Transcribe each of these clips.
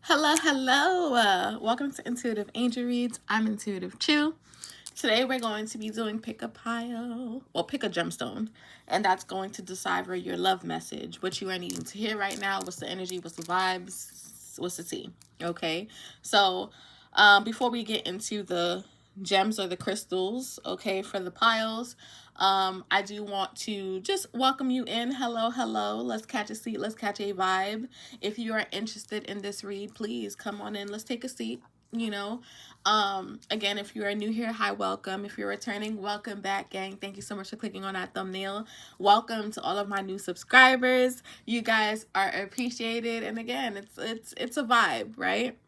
Hello, hello. Welcome to Intuitive Angel Reads. I'm Intuitive Chu. Today we're going to be doing pick a pile, well, pick a gemstone, and that's going to decipher your love message, what you are needing to hear right now, what's the energy, what's the vibes, what's the tea, okay? So before we get into the gems or the crystals, okay, for the piles, I do want to just welcome you in. Hello, hello. Let's catch a seat. Let's catch a vibe. If you are interested in this read, please come on in. Let's take a seat. Again, if you are new here, hi, welcome. If you're returning, welcome back, gang. Thank you so much for clicking on that thumbnail. Welcome to all of my new subscribers. You guys are appreciated. And again, it's a vibe, right?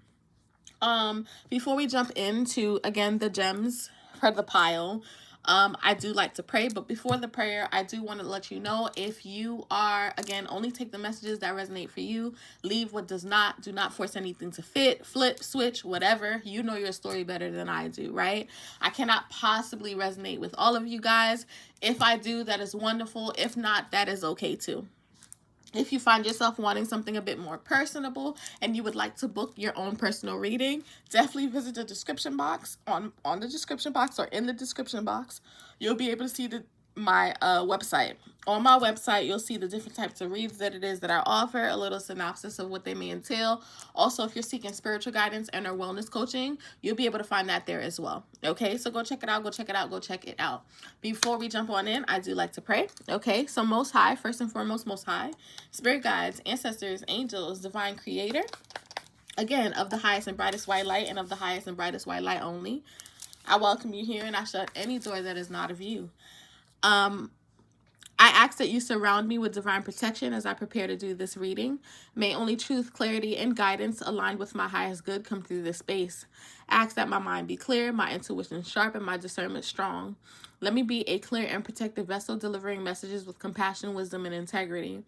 Before we jump into, again, the gems for the pile, I do like to pray, but before the prayer, I do want to let you know, if you are, again, only take the messages that resonate for you, leave what does not, do not force anything to fit, flip, switch, whatever. You know your story better than I do, right? I cannot possibly resonate with all of you guys. If I do, that is wonderful. If not, that is okay too. If you find yourself wanting something a bit more personable and you would like to book your own personal reading, definitely visit the description box. On the description box or in the description box, you'll be able to see my website. On my website, you'll see the different types of reads that it is that I offer, a little synopsis of what they may entail. Also, if you're seeking spiritual guidance and or wellness coaching, you'll be able to find that there as well. Okay, so go check it out, go check it out, go check it out. Before we jump on in, I do like to pray. Okay, so Most High, first and foremost, Most High, spirit guides, ancestors, angels, divine creator, again, of the highest and brightest white light and of the highest and brightest white light only, I welcome you here and I shut any door that is not of you. I ask that you surround me with divine protection as I prepare to do this reading. May only truth, clarity, and guidance aligned with my highest good come through this space. I ask that my mind be clear, my intuition sharp, and my discernment strong. Let me be a clear and protected vessel delivering messages with compassion, wisdom, and integrity.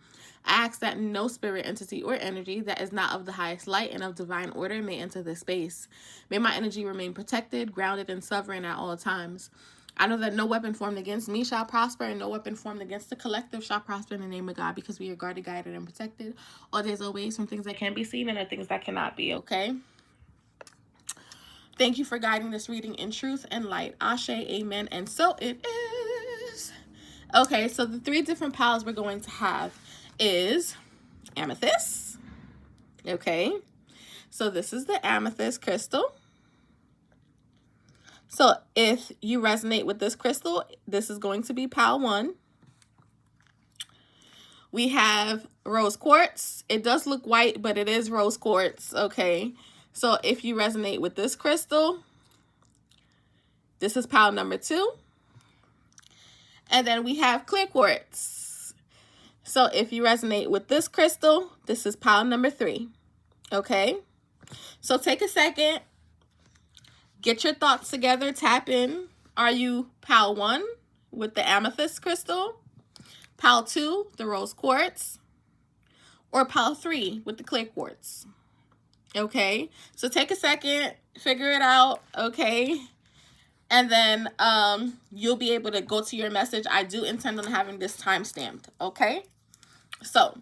I ask that no spirit, entity, or energy that is not of the highest light and of divine order may enter this space. May my energy remain protected, grounded, and sovereign at all times. I know that no weapon formed against me shall prosper, and no weapon formed against the collective shall prosper in the name of God, because we are guarded, guided, and protected all days, always, from things that can be seen and the things that cannot be, okay? Thank you for guiding this reading in truth and light. Asé Amen, and so it is. Okay, so the three different piles we're going to have is amethyst. Okay, so this is the amethyst crystal. So if you resonate with this crystal, this is going to be pile 1. We have rose quartz. It does look white, but it is rose quartz, okay? So if you resonate with this crystal, this is pile number 2. And then we have clear quartz. So if you resonate with this crystal, this is pile number 3, okay? So take a second. Get your thoughts together, tap in. Are you pile 1 with the amethyst crystal, pile 2, the rose quartz, or pile 3 with the clear quartz? Okay, so take a second, figure it out, okay? And then you'll be able to go to your message. I do intend on having this time stamped, okay? So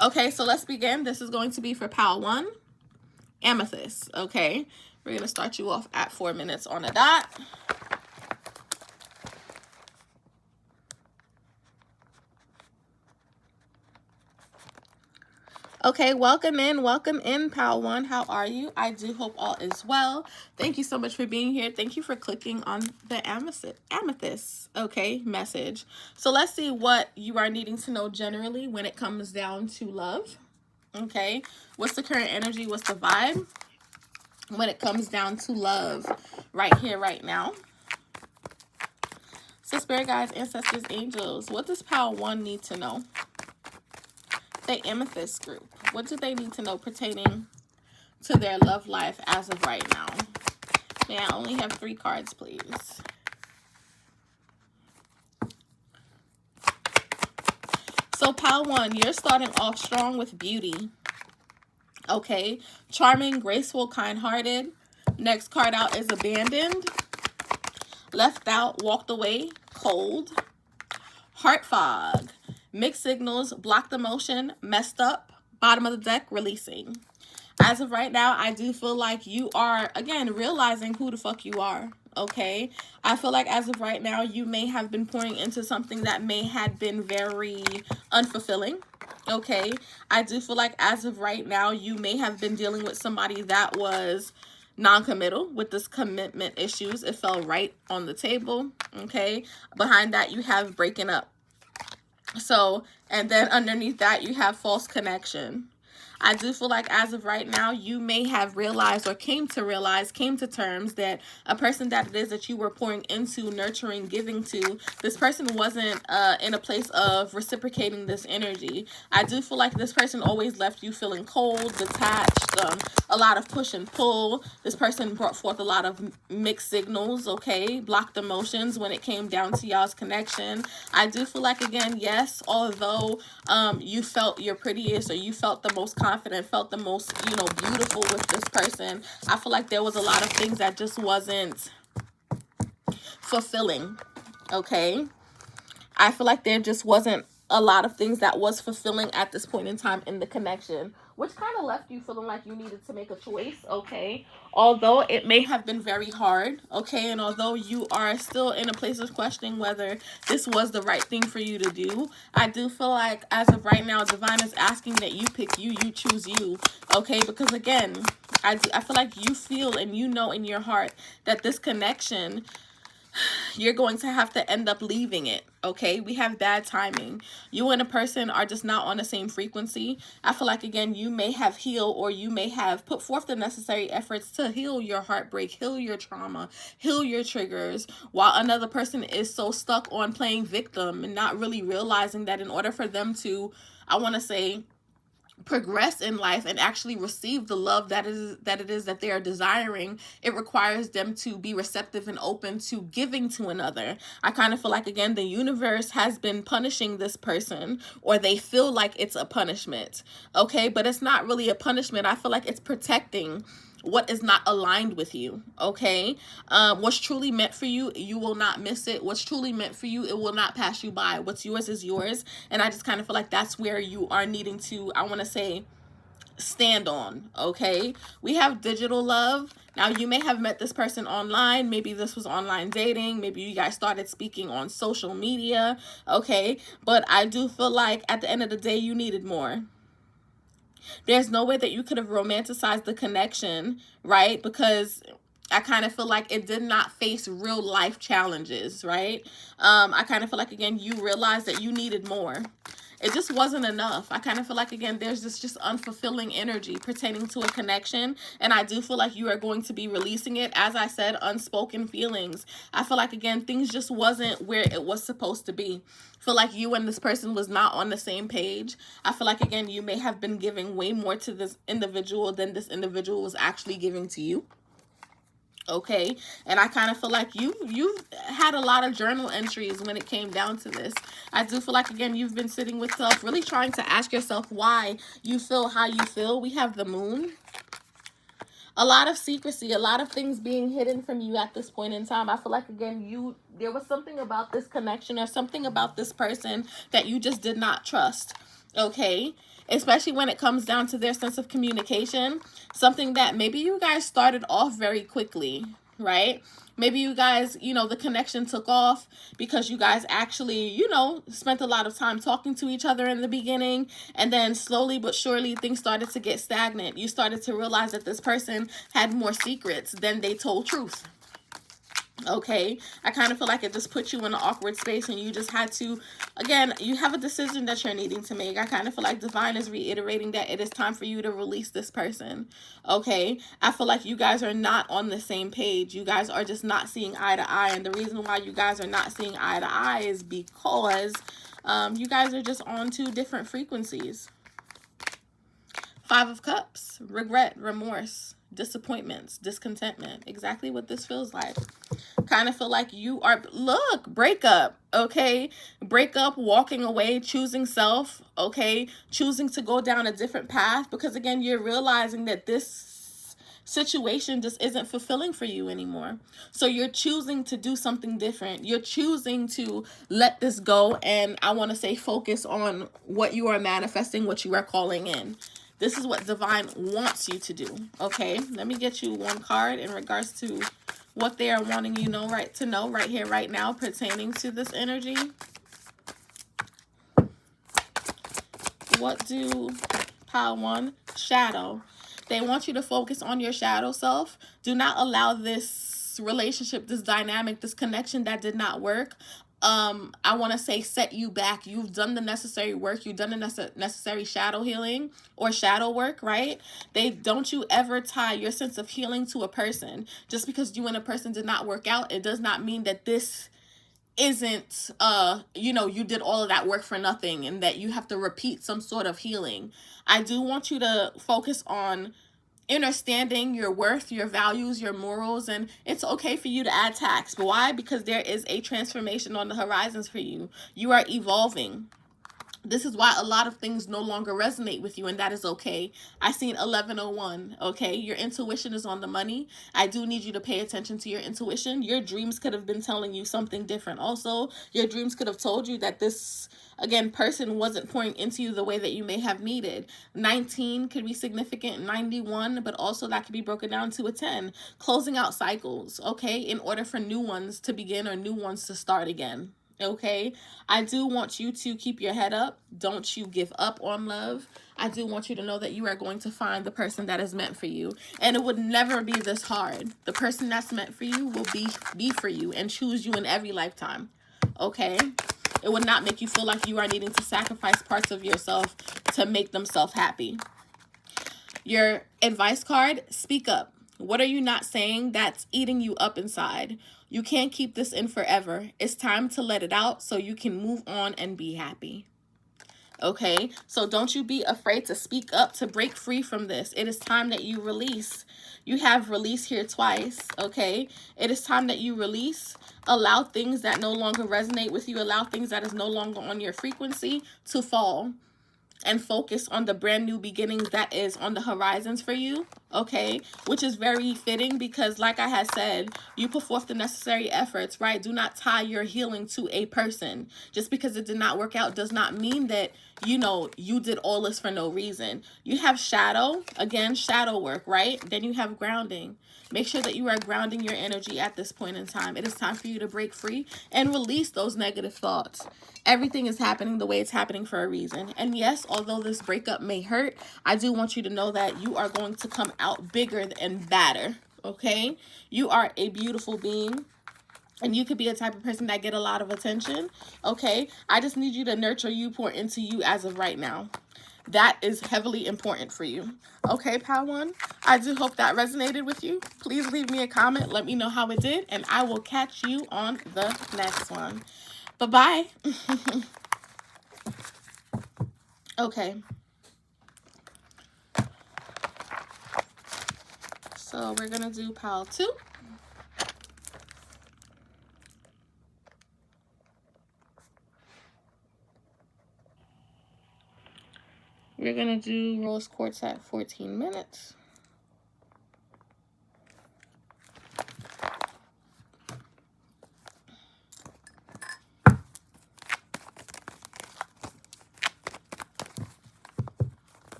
okay, so let's begin. This is going to be for pile 1, amethyst, okay? We're going to start you off at 4 minutes on the dot. Okay, welcome in, pile 1. How are you? I do hope all is well. Thank you so much for being here. Thank you for clicking on the amethyst, okay, message. So let's see what you are needing to know generally when it comes down to love, okay? What's the current energy? What's the vibe when it comes down to love right here, right now? So spirit guides, ancestors, angels, what does pile 1 need to know? The amethyst group, what do they need to know pertaining to their love life as of right now? May I only have 3 cards, please? So pile 1, you're starting off strong with beauty. Okay, charming, graceful, kind-hearted. Next card out is abandoned, left out, walked away, cold, heart fog, mixed signals, blocked emotion, messed up, bottom of the deck, releasing. As of right now, I do feel like you are, again, realizing who the fuck you are, okay? I feel like as of right now, you may have been pouring into something that may have been very unfulfilling, okay? I do feel like as of right now, you may have been dealing with somebody that was non-committal with this commitment issues. It fell right on the table, okay? Behind that, you have breaking up. So, and then underneath that, you have false connection. I do feel like as of right now, you may have realized or came to terms that a person that it is that you were pouring into, nurturing, giving to, this person wasn't in a place of reciprocating this energy. I do feel like this person always left you feeling cold, detached, a lot of push and pull. This person brought forth a lot of mixed signals, okay, blocked emotions when it came down to y'all's connection. I do feel like, again, yes, although you felt your prettiest or you felt the most confident, felt the most, beautiful with this person, I feel like there was a lot of things that just wasn't fulfilling, okay? I feel like there just wasn't a lot of things that was fulfilling at this point in time in the connection, which kind of left you feeling like you needed to make a choice, okay? Although it may have been very hard, okay? And although you are still in a place of questioning whether this was the right thing for you to do, I do feel like as of right now, Divine is asking that you pick you choose you, okay? Because again, I feel like you feel and you know in your heart that this connection, you're going to have to end up leaving it, okay? We have bad timing. You and a person are just not on the same frequency. I feel like, again, you may have healed or you may have put forth the necessary efforts to heal your heartbreak, heal your trauma, heal your triggers, while another person is so stuck on playing victim and not really realizing that in order for them to, I want to say, progress in life and actually receive the love that it is that they are desiring, it requires them to be receptive and open to giving to another. I kind of feel like, again, the universe has been punishing this person, or they feel like it's a punishment, okay? But it's not really a punishment. I feel like it's protecting what is not aligned with you, okay? What's truly meant for you, you will not miss it. What's truly meant for you, it will not pass you by. What's yours is yours. And I just kind of feel like that's where you are needing to, I want to say, stand on, okay? We have digital love. Now, you may have met this person online. Maybe this was online dating. Maybe you guys started speaking on social media, okay? But I do feel like at the end of the day, you needed more. There's no way that you could have romanticized the connection, right? Because I kind of feel like it did not face real life challenges, right? I kind of feel like, again, you realized that you needed more. It just wasn't enough. I kind of feel like, again, there's this just unfulfilling energy pertaining to a connection. And I do feel like you are going to be releasing it. As I said, unspoken feelings. I feel like, again, things just wasn't where it was supposed to be. I feel like you and this person was not on the same page. I feel like, again, you may have been giving way more to this individual than this individual was actually giving to you. Okay, and I kind of feel like you had a lot of journal entries when it came down to this. I do feel like, again, you've been sitting with self, really trying to ask yourself why you feel how you feel. We have the moon. A lot of secrecy, a lot of things being hidden from you at this point in time. I feel like, again, there was something about this connection or something about this person that you just did not trust, okay? Especially when it comes down to their sense of communication, something that maybe you guys started off very quickly, right? Maybe you guys, the connection took off because you guys actually, spent a lot of time talking to each other in the beginning. And then slowly but surely things started to get stagnant. You started to realize that this person had more secrets than they told truth. Okay, I kind of feel like it just put you in an awkward space and you just had to, again, you have a decision that you're needing to make. I kind of feel like Divine is reiterating that it is time for you to release this person. Okay, I feel like you guys are not on the same page. You guys are just not seeing eye to eye. And the reason why you guys are not seeing eye to eye is because you guys are just on two different frequencies. 5 of Cups, regret, remorse, disappointments, discontentment. Exactly what this feels like. Kind of feel like you are, look, breakup, okay? Breakup, walking away, choosing self, okay? Choosing to go down a different path because, again, you're realizing that this situation just isn't fulfilling for you anymore. So you're choosing to do something different. You're choosing to let this go, and I want to say focus on what you are manifesting, what you are calling in. This is what divine wants you to do. Okay, let me get you one card in regards to what they are wanting you to know right here, right now, pertaining to this energy. What do pile one? Shadow. They want you to focus on your shadow self. Do not allow this relationship, this dynamic, this connection that did not work, I want to say, set you back. You've done the necessary work. You've done the necessary shadow healing or shadow work, right? Don't you ever tie your sense of healing to a person. Just because you and a person did not work out, it does not mean that this isn't you did all of that work for nothing and that you have to repeat some sort of healing. I do want you to focus on understanding your worth, your values, your morals, and it's okay for you to add tax. But why? Because there is a transformation on the horizons for you. You are evolving. This is why a lot of things no longer resonate with you, and that is okay. I seen 1101, okay? Your intuition is on the money. I do need you to pay attention to your intuition. Your dreams could have been telling you something different. Also, your dreams could have told you that this, again, person wasn't pouring into you the way that you may have needed. 19 could be significant, 91, but also that could be broken down to a 10. Closing out cycles, okay? In order for new ones to begin or new ones to start again. Okay, I do want you to keep your head up. Don't you give up on love. I do want you to know that you are going to find the person that is meant for you. And it would never be this hard. The person that's meant for you will be for you and choose you in every lifetime. Okay? It would not make you feel like you are needing to sacrifice parts of yourself to make themselves happy. Your advice card, speak up. What are you not saying that's eating you up inside? You can't keep this in forever. It's time to let it out so you can move on and be happy. Okay, so don't you be afraid to speak up, to break free from this. It is time that you release. You have release here twice, okay? It is time that you release. Allow things that no longer resonate with you, allow things that is no longer on your frequency to fall. And focus on the brand new beginnings that is on the horizons for you, okay? Which is very fitting because, like I had said, you put forth the necessary efforts, right? Do not tie your healing to a person. Just because it did not work out does not mean that, you did all this for no reason. You have shadow, again, shadow work, right? Then you have grounding. Make sure that you are grounding your energy at this point in time. It is time for you to break free and release those negative thoughts. Everything is happening the way it's happening for a reason. And yes, although this breakup may hurt, I do want you to know that you are going to come out bigger and badder, okay? You are a beautiful being. And you could be a type of person that get a lot of attention, okay? I just need you to nurture you, pour into you as of right now. That is heavily important for you. Okay, Pal One, I do hope that resonated with you. Please leave me a comment. Let me know how it did, and I will catch you on the next one. Bye-bye. Okay. So we're going to do Pal 2. We're going to do rose quartz at 14 minutes.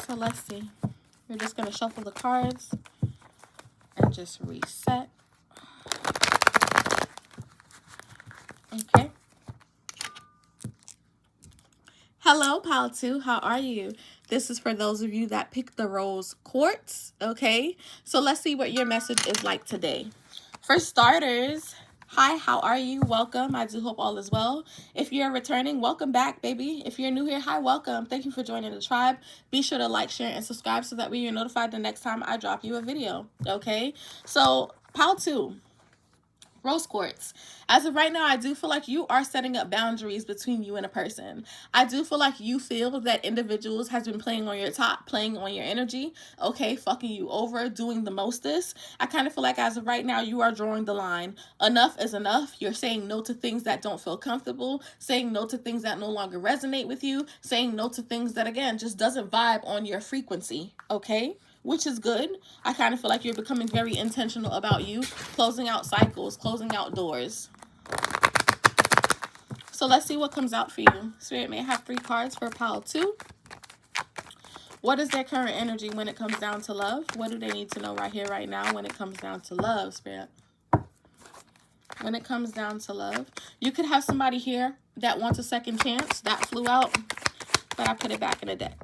So let's see. We're just going to shuffle the cards and just reset. Okay. Hello, Pal 2. How are you? This is for those of you that picked the rose quartz. Okay. So let's see what your message is like today. For starters, hi, how are you? Welcome. I do hope all is well. If you're returning, welcome back, baby. If you're new here, hi, welcome. Thank you for joining the tribe. Be sure to like, share, and subscribe so that way you're notified the next time I drop you a video. Okay. So, Pal 2. Rose quartz. As of right now, I do feel like you are setting up boundaries between you and a person. I do feel like you feel that individuals has been playing on your top, playing on your energy, okay, fucking you over, doing the mostest. I kind of feel like as of right now, you are drawing the line. Enough is enough. You're saying no to things that don't feel comfortable, saying no to things that no longer resonate with you, saying no to things that, again, just doesn't vibe on your frequency, okay? which is good. I kind of feel like you're becoming very intentional about you, closing out cycles, closing out doors. So let's see what comes out for you. Spirit, may I have 3 cards for pile 2? What is their current energy when it comes down to love? What do they need to know right here, right now, when it comes down to love, Spirit? When it comes down to love. You could have somebody here that wants a second chance. That flew out, but I put it back in the deck.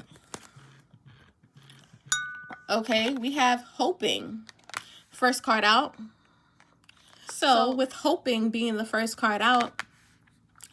Okay, we have hoping. First card out. So with hoping being the first card out,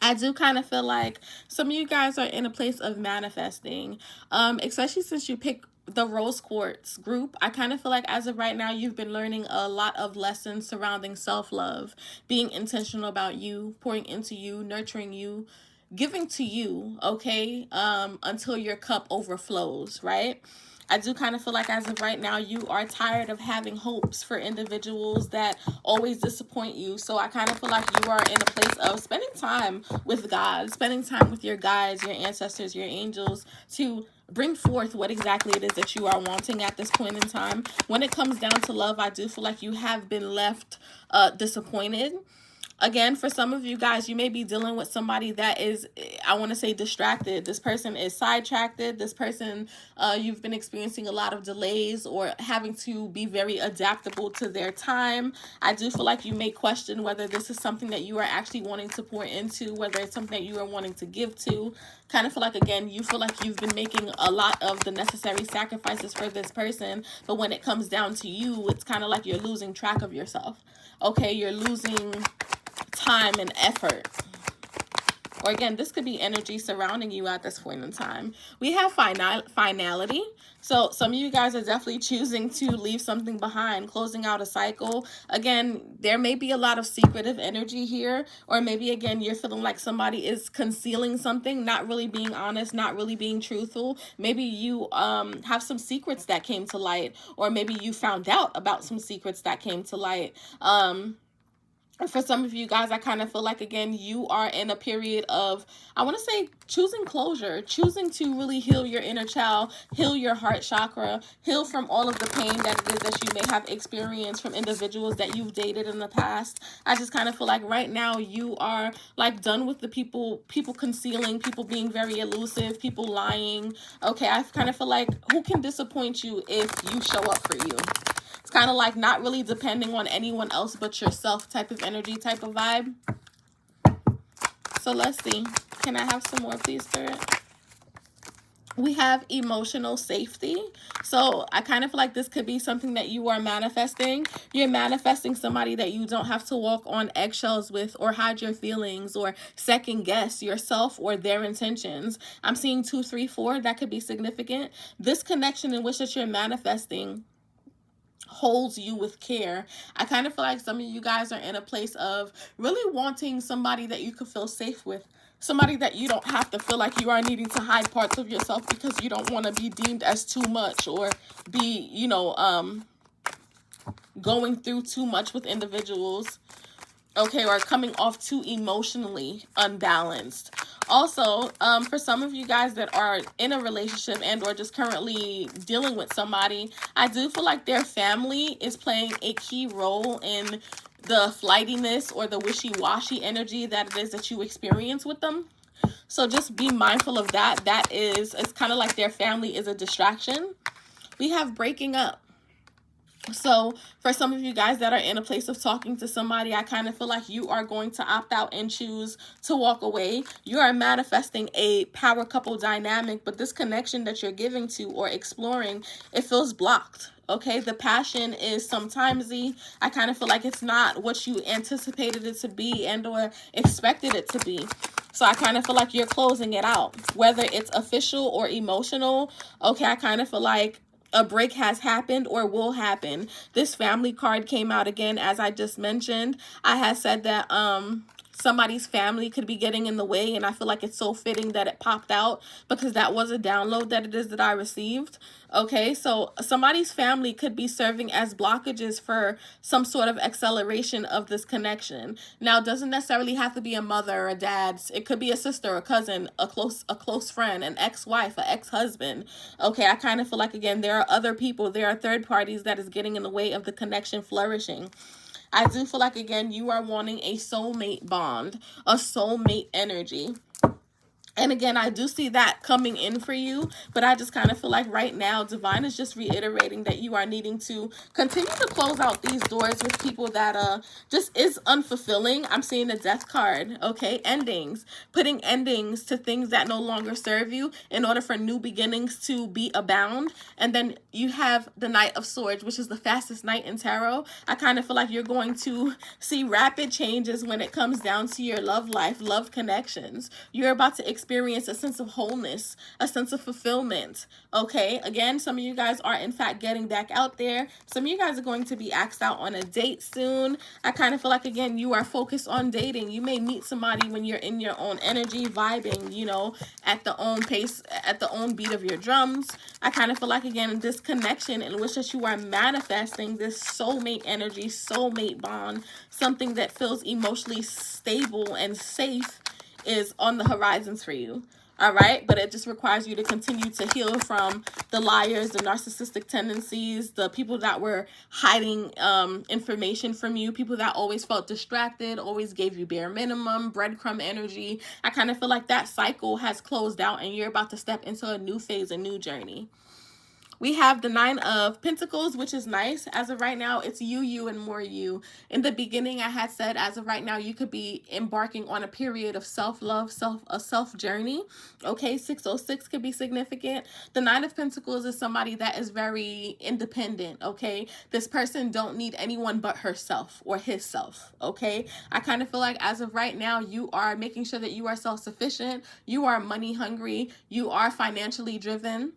I do kind of feel like some of you guys are in a place of manifesting, especially since you pick the rose quartz group. I kind of feel like as of right now, you've been learning a lot of lessons surrounding self-love, being intentional about you, pouring into you, nurturing you, giving to you, okay, until your cup overflows, right? I do kind of feel like as of right now, you are tired of having hopes for individuals that always disappoint you. So I kind of feel like you are in a place of spending time with God, spending time with your guides, your ancestors, your angels, to bring forth what exactly it is that you are wanting at this point in time. When it comes down to love, I do feel like you have been left disappointed. Again, for some of you guys, you may be dealing with somebody that is, I want to say, distracted. This person is sidetracked. This person, you've been experiencing a lot of delays or having to be very adaptable to their time. I do feel like you may question whether this is something that you are actually wanting to pour into, whether it's something that you are wanting to give to. Kind of feel like, again, you feel like you've been making a lot of the necessary sacrifices for this person. But when it comes down to you, it's kind of like you're losing track of yourself. Okay, you're losing time and effort. Or again, this could be energy surrounding you at this point in time. We have finality. So some of you guys are definitely choosing to leave something behind, closing out a cycle. Again, there may be a lot of secretive energy here. Or maybe, again, you're feeling like somebody is concealing something, not really being honest, not really being truthful. Maybe you have some secrets that came to light. Or maybe you found out about some secrets that came to light. For some of you guys, I kind of feel like, again, you are in a period of, I want to say, choosing closure, choosing to really heal your inner child, heal your heart chakra, heal from all of the pain that it is that you may have experienced from individuals that you've dated in the past. I just kind of feel like right now you are like done with the people concealing, people being very elusive, people lying. Okay, I kind of feel like who can disappoint you if you show up for you? It's kind of like not really depending on anyone else but yourself type of energy, type of vibe. So let's see. Can I have some more, please, Spirit? We have emotional safety. So I kind of feel like this could be something that you are manifesting. You're manifesting somebody that you don't have to walk on eggshells with or hide your feelings or second guess yourself or their intentions. I'm seeing 2, 3, 4. That could be significant. This connection in which that you're manifesting holds you with care. I kind of feel like some of you guys are in a place of really wanting somebody that you could feel safe with. Somebody that you don't have to feel like you are needing to hide parts of yourself because you don't want to be deemed as too much or be, you know, going through too much with individuals. Okay, or coming off too emotionally unbalanced. Also, for some of you guys that are in a relationship and or just currently dealing with somebody, I do feel like their family is playing a key role in the flightiness or the wishy-washy energy that it is that you experience with them. So just be mindful of that. It's kind of like their family is a distraction. We have breaking up. So for some of you guys that are in a place of talking to somebody, I kind of feel like you are going to opt out and choose to walk away. You are manifesting a power couple dynamic, but this connection that you're giving to or exploring, it feels blocked. Okay, the passion is sometimesy. I kind of feel like it's not what you anticipated it to be and or expected it to be. So I kind of feel like you're closing it out, whether it's official or emotional. Okay, I kind of feel like a break has happened or will happen. This family card came out again, as I just mentioned. I had said that Somebody's family could be getting in the way, and I feel like it's so fitting that it popped out because that was a download that it is that I received. Okay, so somebody's family could be serving as blockages for some sort of acceleration of this connection. Now, it doesn't necessarily have to be a mother or a dad. It could be a sister, a cousin, a close friend, an ex-wife, an ex-husband. Okay, I kind of feel like, again, there are other people, there are third parties that is getting in the way of the connection flourishing. I do feel like, again, you are wanting a soulmate bond, a soulmate energy. And again, I do see that coming in for you, but I just kind of feel like right now, Divine is just reiterating that you are needing to continue to close out these doors with people that just is unfulfilling. I'm seeing the Death card, okay? Endings. Putting endings to things that no longer serve you in order for new beginnings to be abound. And then you have the Knight of Swords, which is the fastest knight in tarot. I kind of feel like you're going to see rapid changes when it comes down to your love life, love connections. You're about to experience a sense of wholeness, a sense of fulfillment. Okay, again, some of you guys are in fact getting back out there. Some of you guys are going to be asked out on a date soon. I kind of feel like, again, you are focused on dating. You may meet somebody when you're in your own energy, vibing, you know, at the own pace, at the own beat of your drums. I kind of feel like, again, this connection in which that you are manifesting this soulmate energy, soulmate bond, something that feels emotionally stable and safe, is on the horizons for you. All right, but it just requires you to continue to heal from the liars, the narcissistic tendencies, the people that were hiding information from you, people that always felt distracted, always gave you bare minimum, breadcrumb energy. I kind of feel like that cycle has closed out and you're about to step into a new phase, a new journey. We have the Nine of Pentacles, which is nice. As of right now, it's you, and more you. In the beginning, I had said, as of right now, you could be embarking on a period of self-love, a self journey. Okay, 606 could be significant. The Nine of Pentacles is somebody that is very independent, okay? This person don't need anyone but herself or his self, okay? I kind of feel like as of right now, you are making sure that you are self-sufficient, you are money hungry, you are financially driven.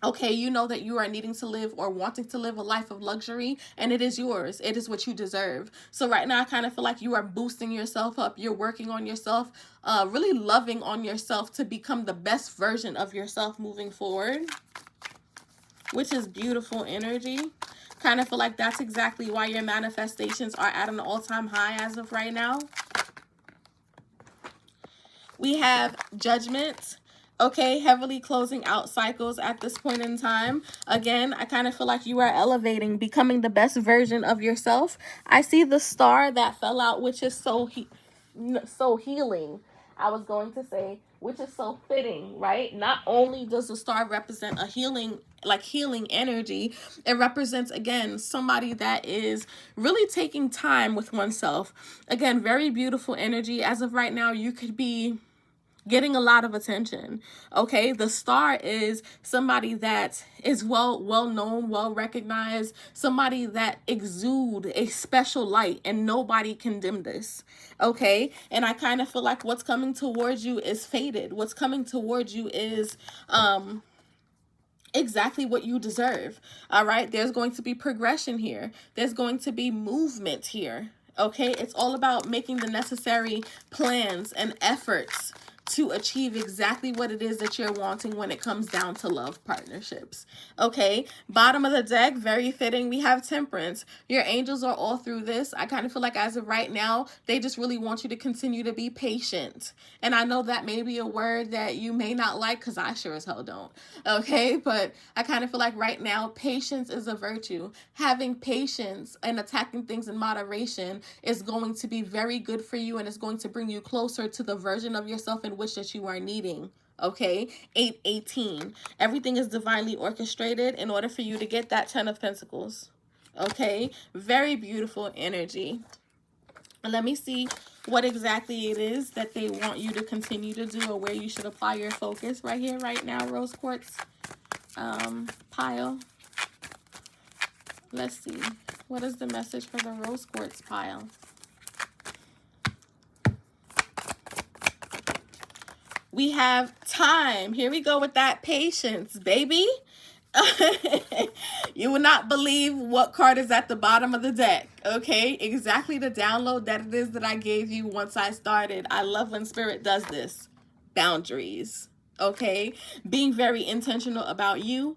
Okay, you know that you are needing to live or wanting to live a life of luxury, and it is yours. It is what you deserve. So right now, I kind of feel like you are boosting yourself up. You're working on yourself, really loving on yourself to become the best version of yourself moving forward, which is beautiful energy. Kind of feel like that's exactly why your manifestations are at an all-time high as of right now. We have Judgment. Okay, heavily closing out cycles at this point in time. Again, I kind of feel like you are elevating, becoming the best version of yourself. I see the star that fell out, which is so healing. I was going to say, which is so fitting, right? Not only does the star represent a healing energy, it represents, again, somebody that is really taking time with oneself. Again, very beautiful energy. As of right now, you could be getting a lot of attention. Okay, the star is somebody that is well known, well recognized, somebody that exude a special light, and nobody can dim this. Okay, and I kind of feel like what's coming towards you is fated. What's coming towards you is exactly what you deserve. All right, there's going to be progression here. There's going to be movement here. Okay, it's all about making the necessary plans and efforts to achieve exactly what it is that you're wanting when it comes down to love partnerships. Okay, bottom of the deck, very fitting. We have Temperance. Your angels are all through this. I kind of feel like as of right now, they just really want you to continue to be patient. And I know that may be a word that you may not like, because I sure as hell don't. Okay, but I kind of feel like right now, patience is a virtue. Having patience and attacking things in moderation is going to be very good for you, and it's going to bring you closer to the version of yourself in which that you are needing. Okay, 818. Everything is divinely orchestrated in order for you to get that 10 of Pentacles. Okay, very beautiful energy. And let me see what exactly it is that they want you to continue to do, or where you should apply your focus right here, right now, Rose Quartz pile. Let's see. What is the message for the Rose Quartz pile? We have time. Here we go with that patience, baby. You will not believe what card is at the bottom of the deck. Okay, exactly the download that it is that I gave you once I started. I love when Spirit does this. Boundaries. Okay, being very intentional about you,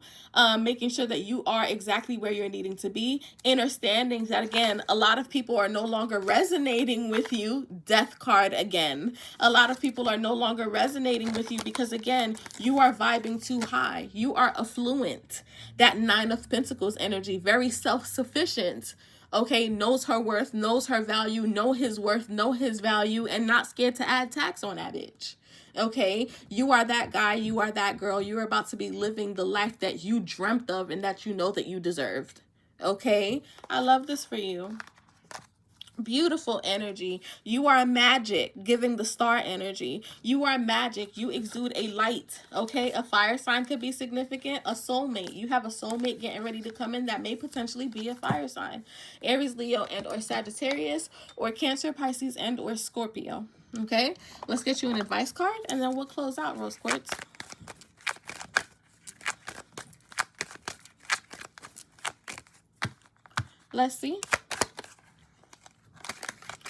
making sure that you are exactly where you're needing to be, understanding that, again, a lot of people are no longer resonating with you. Death card again. A lot of people are no longer resonating with you because, again, you are vibing too high. You are affluent. That Nine of Pentacles energy, very self-sufficient. Okay, knows her worth, knows her value, know his worth, know his value, and not scared to add tax on that bitch. Okay, you are that guy, you are that girl. You're about to be living the life that you dreamt of and that you know that you deserved. Okay, I love this for you. Beautiful energy. You are magic, giving the star energy. You are magic. You exude a light. Okay, a fire sign could be significant. A soulmate. You have a soulmate getting ready to come in that may potentially be a fire sign. Aries, Leo, and or Sagittarius, or Cancer, Pisces, and or Scorpio. Okay, let's get you an advice card and then we'll close out, Rose Quartz. Let's see.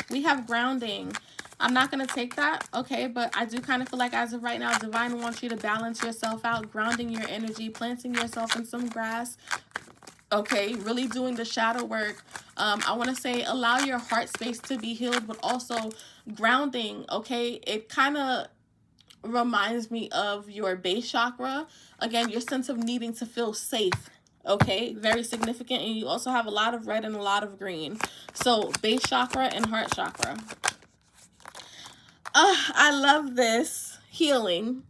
We have grounding. I'm not going to take that, okay, but I do kind of feel like as of right now, Divine wants you to balance yourself out, grounding your energy, planting yourself in some grass, okay, really doing the shadow work. I want to say allow your heart space to be healed, but also grounding, okay? It kind of reminds me of your base chakra. Again, your sense of needing to feel safe. Okay, very significant. And you also have a lot of red and a lot of green. So base chakra and heart chakra. I love this. Healing.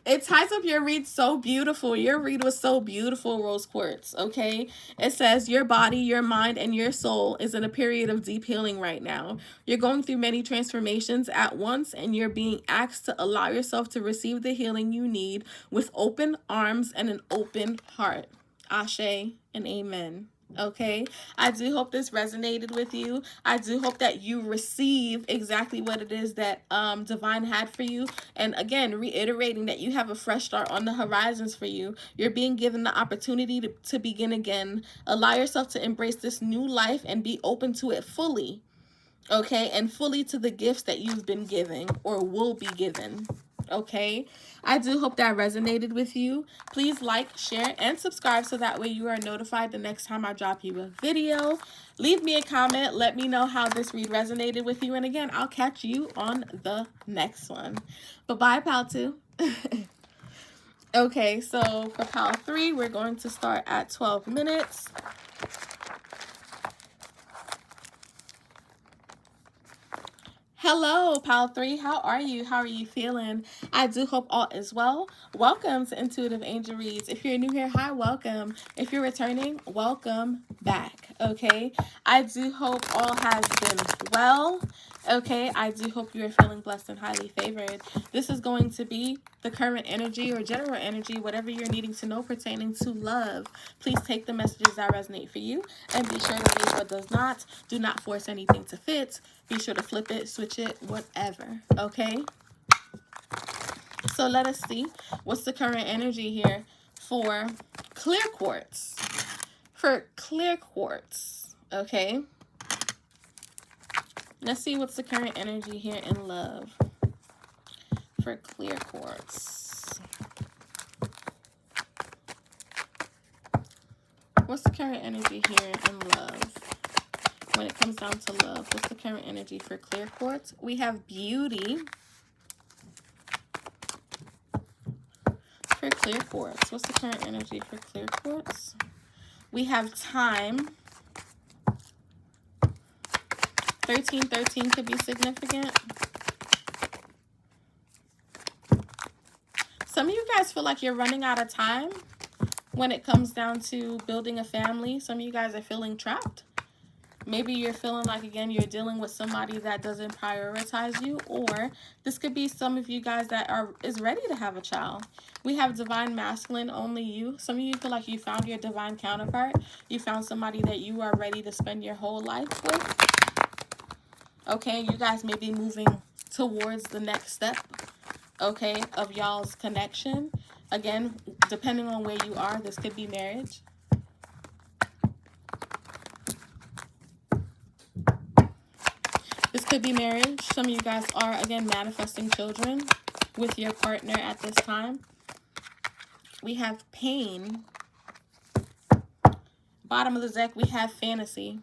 It ties up your read so beautiful. Your read was so beautiful, Rose Quartz, okay? It says your body, your mind, and your soul is in a period of deep healing right now. You're going through many transformations at once, and you're being asked to allow yourself to receive the healing you need with open arms and an open heart. Asé and Amen. Okay, I do hope this resonated with you. I do hope that you receive exactly what it is that Divine had for you. And again, reiterating that you have a fresh start on the horizons for you. You're being given the opportunity to begin again. Allow yourself to embrace this new life and be open to it fully. Okay, and fully to the gifts that you've been given or will be given. Okay, I do hope that resonated with you. Please like, share, and subscribe so that way you are notified the next time I drop you a video. Leave me a comment. Let me know how this read resonated with you. And again, I'll catch you on the next one. Bye-bye, Pal 2. Okay, so for Pal 3, we're going to start at 12 minutes. Hello, Pal 3. How are you? How are you feeling? I do hope all is well. Welcome to Intuitive Angel Reads. If you're new here, hi, welcome. If you're returning, welcome back, okay? I do hope all has been well, okay? I do hope you are feeling blessed and highly favored. This is going to be the current energy or general energy, whatever you're needing to know pertaining to love. Please take the messages that resonate for you and be sure to leave what does not. Do not force anything to fit. Be sure to flip it, switch it, whatever, okay? So let us see what's the current energy here for clear quartz. For clear quartz, okay? Let's see what's the current energy here in love for clear quartz. What's the current energy here in love? When it comes down to love, what's the current energy for clear quartz? We have beauty for clear quartz. What's the current energy for clear quartz? We have time. 1313 could be significant. Some of you guys feel like you're running out of time when it comes down to building a family. Some of you guys are feeling trapped. Maybe you're feeling like, again, you're dealing with somebody that doesn't prioritize you, or this could be some of you guys that is ready to have a child. We have divine masculine, only you. Some of you feel like you found your divine counterpart. You found somebody that you are ready to spend your whole life with. Okay, you guys may be moving towards the next step, okay, of y'all's connection. Again, Depending on where you are, this could be marriage. This could be marriage. Some of you guys are, again, manifesting children with your partner at this time. We have pain. Bottom of the deck, we have fantasy.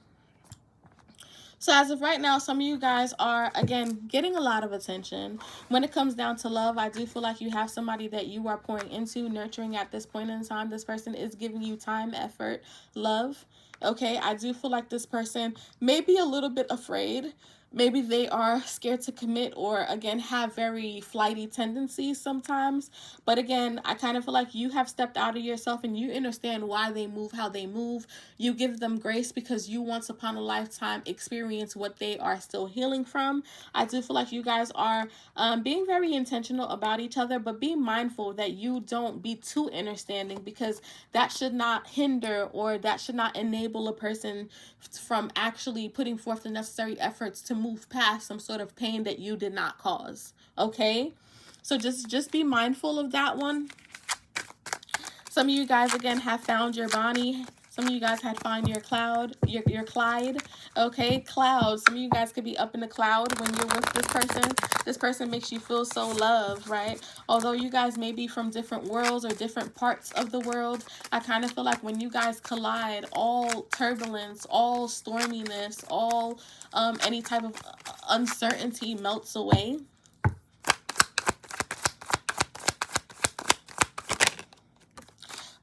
So as of right now, some of you guys are, again, getting a lot of attention. When it comes down to love, I do feel like you have somebody that you are pouring into, nurturing at this point in time. This person is giving you time, effort, love. Okay, I do feel like this person may be a little bit afraid. Maybe they are scared to commit, or again have very flighty tendencies sometimes. But again, I kind of feel like you have stepped out of yourself and you understand why they move how they move. You give them grace because you once upon a lifetime experience what they are still healing from. I do feel like you guys are being very intentional about each other, but be mindful that you don't be too understanding, because that should not hinder, or that should not enable a person from actually putting forth the necessary efforts to move past some sort of pain that you did not cause. Okay, so just be mindful of that one. Some of you guys, again, have found your Bonnie. Some of you guys had found your cloud, your Clyde. Okay, clouds. Some of you guys could be up in the cloud when you're with this person. This person makes you feel so loved, right? Although you guys may be from different worlds or different parts of the world, I kind of feel like when you guys collide, all turbulence, all storminess, all any type of uncertainty melts away.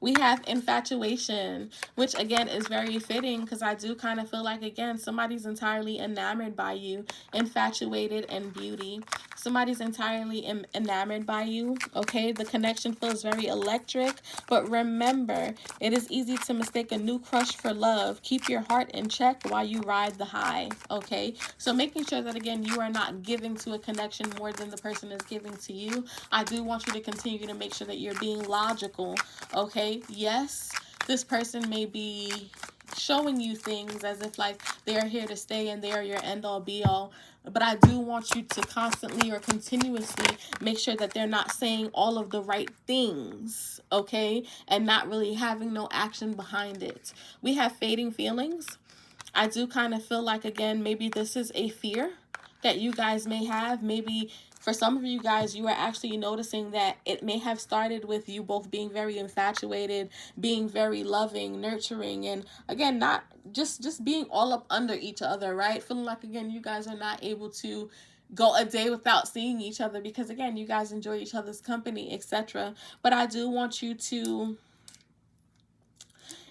We have infatuation, which again is very fitting, because I do kind of feel like, again, somebody's entirely enamored by you, infatuated in beauty. Somebody's entirely enamored by you, okay? The connection feels very electric, but remember, it is easy to mistake a new crush for love. Keep your heart in check while you ride the high, okay? So making sure that, again, you are not giving to a connection more than the person is giving to you. I do want you to continue to make sure that you're being logical, okay? Yes, this person may be showing you things as if like they are here to stay and they are your end all be all, but I do want you to constantly or continuously make sure that they're not saying all of the right things, okay, and not really having no action behind it. We have fading feelings. I do kind of feel like, again, maybe this is a fear that you guys may have. Maybe for some of you guys, you are actually noticing that it may have started with you both being very infatuated, being very loving, nurturing, and again, not just being all up under each other, right? Feeling like, again, you guys are not able to go a day without seeing each other because, again, you guys enjoy each other's company, etc. But I do want you to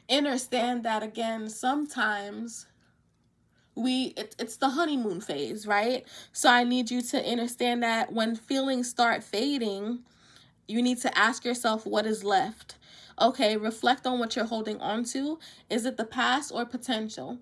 understand that, again, sometimes it's the honeymoon phase, right? So I need you to understand that when feelings start fading, you need to ask yourself what is left. Okay, reflect on what you're holding on to. Is it the past or potential?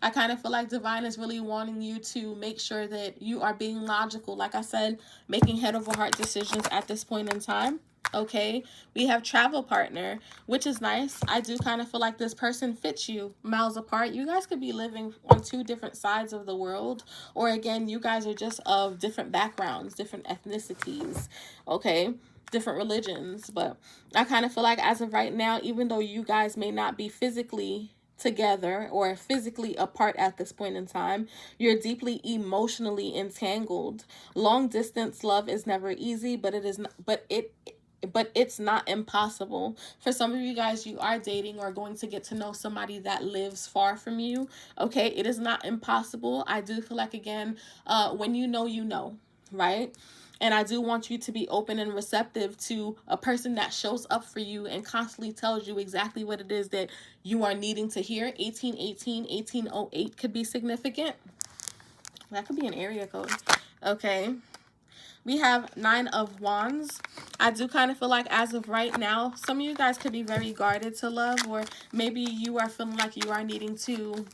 I kind of feel like Divine is really wanting you to make sure that you are being logical. Like I said, making head over heart decisions at this point in time. Okay, we have travel partner, which is nice. I do kind of feel like this person fits you miles apart. You guys could be living on two different sides of the world, or again, you guys are just of different backgrounds, different ethnicities, okay, different religions. But I kind of feel like as of right now, even though you guys may not be physically together or physically apart at this point in time, you're deeply emotionally entangled. Long distance love is never easy, but it's not impossible. For some of you guys, you are dating or going to get to know somebody that lives far from you. Okay, it is not impossible. I do feel like, again, when you know, right? And I do want you to be open and receptive to a person that shows up for you and constantly tells you exactly what it is that you are needing to hear. 1818, 1808 could be significant. That could be an area code. Okay. We have 9 of Wands. I do kind of feel like as of right now, some of you guys could be very guarded to love, or maybe you are feeling like you are needing to,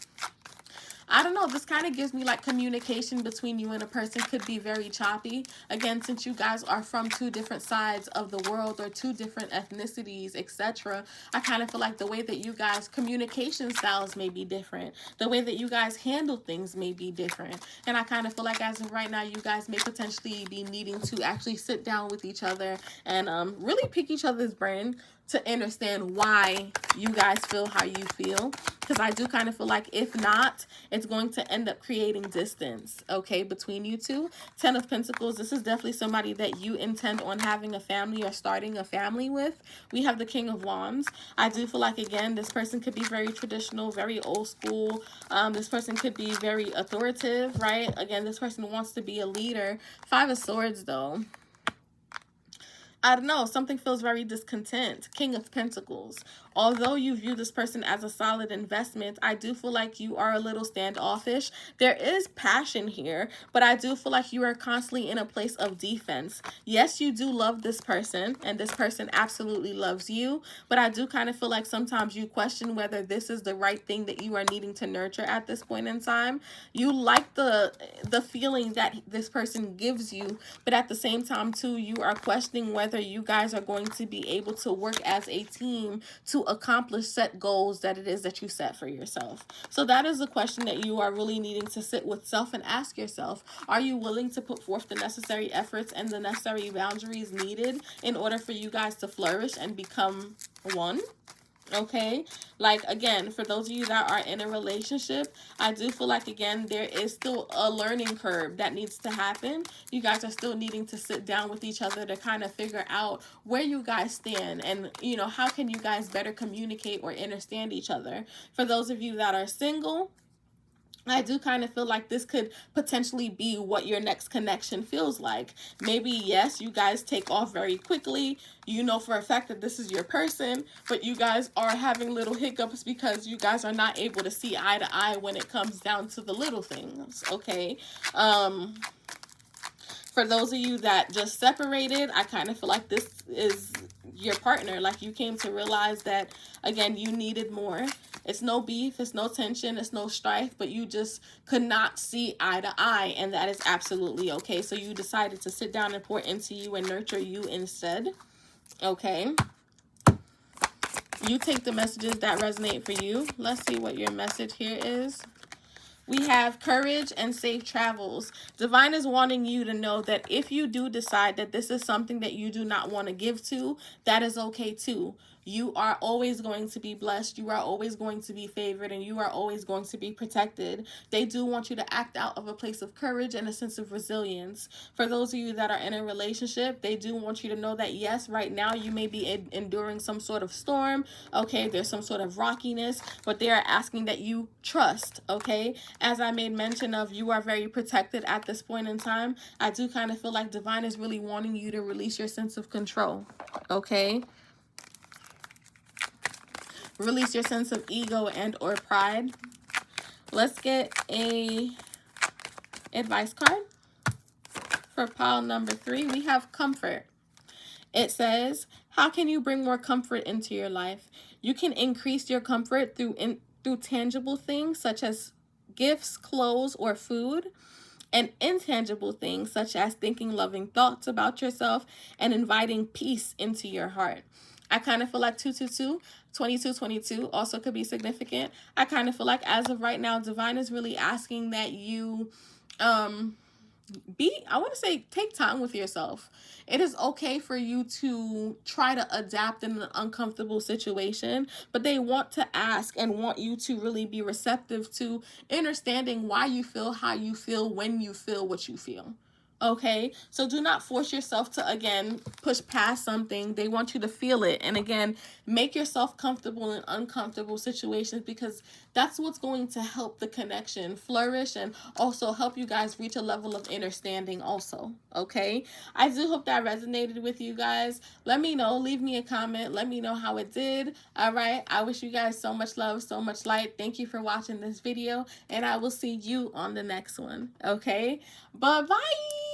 I don't know, this kind of gives me like communication between you and a person could be very choppy. Again, since you guys are from two different sides of the world or two different ethnicities, etc., I kind of feel like the way that you guys communication styles may be different. The way that you guys handle things may be different. And I kind of feel like as of right now, you guys may potentially be needing to actually sit down with each other and really pick each other's brain to understand why you guys feel how you feel. Because I do kind of feel like if not, it's going to end up creating distance, okay, between you two. 10 of Pentacles, this is definitely somebody that you intend on having a family or starting a family with. We have the King of Wands. I do feel like, again, this person could be very traditional, very old school. This person could be very authoritative, right? Again, this person wants to be a leader. 5 of Swords, though. I don't know, something feels very discontent. King of Pentacles. Although you view this person as a solid investment, I do feel like you are a little standoffish. There is passion here, but I do feel like you are constantly in a place of defense. Yes, you do love this person, and this person absolutely loves you, but I do kind of feel like sometimes you question whether this is the right thing that you are needing to nurture at this point in time. You like the feeling that this person gives you, but at the same time too, you are questioning whether you guys are going to be able to work as a team to accomplish set goals that it is that you set for yourself. So that is the question that you are really needing to sit with self and ask yourself. Are you willing to put forth the necessary efforts and the necessary boundaries needed in order for you guys to flourish and become one? Okay, like, again, for those of you that are in a relationship, I do feel like, again, there is still a learning curve that needs to happen. You guys are still needing to sit down with each other to kind of figure out where you guys stand and, you know, how can you guys better communicate or understand each other. For those of you that are single, I do kind of feel like this could potentially be what your next connection feels like. Maybe, yes, you guys take off very quickly. You know for a fact that this is your person, but you guys are having little hiccups because you guys are not able to see eye to eye when it comes down to the little things, okay? For those of you that just separated, I kind of feel like this is your partner. Like, you came to realize that, again, you needed more. It's no beef, it's no tension, it's no strife, but you just could not see eye to eye, and that is absolutely okay. So you decided to sit down and pour into you and nurture you instead, okay? You take the messages that resonate for you. Let's see what your message here is. We have courage and safe travels. Divine is wanting you to know that if you do decide that this is something that you do not want to give to, that is okay too. You are always going to be blessed. You are always going to be favored, and you are always going to be protected. They do want you to act out of a place of courage and a sense of resilience. For those of you that are in a relationship, they do want you to know that, yes, right now you may be enduring some sort of storm. Okay, there's some sort of rockiness, but they are asking that you trust, okay? As I made mention of, you are very protected at this point in time. I do kind of feel like Divine is really wanting you to release your sense of control, okay? Release your sense of ego and or pride. Let's get a advice card for pile number 3. We have comfort. It says, how can you bring more comfort into your life? You can increase your comfort through tangible things such as gifts, clothes, or food, and intangible things such as thinking loving thoughts about yourself and inviting peace into your heart. I kind of feel like 2222 also could be significant. I kind of feel like as of right now, Divine is really asking that you take time with yourself. It is okay for you to try to adapt in an uncomfortable situation, but they want to ask and want you to really be receptive to understanding why you feel how you feel when you feel what you feel. Okay, so do not force yourself to, again, push past something. They want you to feel it. And again, make yourself comfortable in uncomfortable situations, because that's what's going to help the connection flourish and also help you guys reach a level of understanding also. Okay, I do hope that resonated with you guys. Let me know. Leave me a comment. Let me know how it did. All right, I wish you guys so much love, so much light. Thank you for watching this video, and I will see you on the next one. Okay, bye-bye.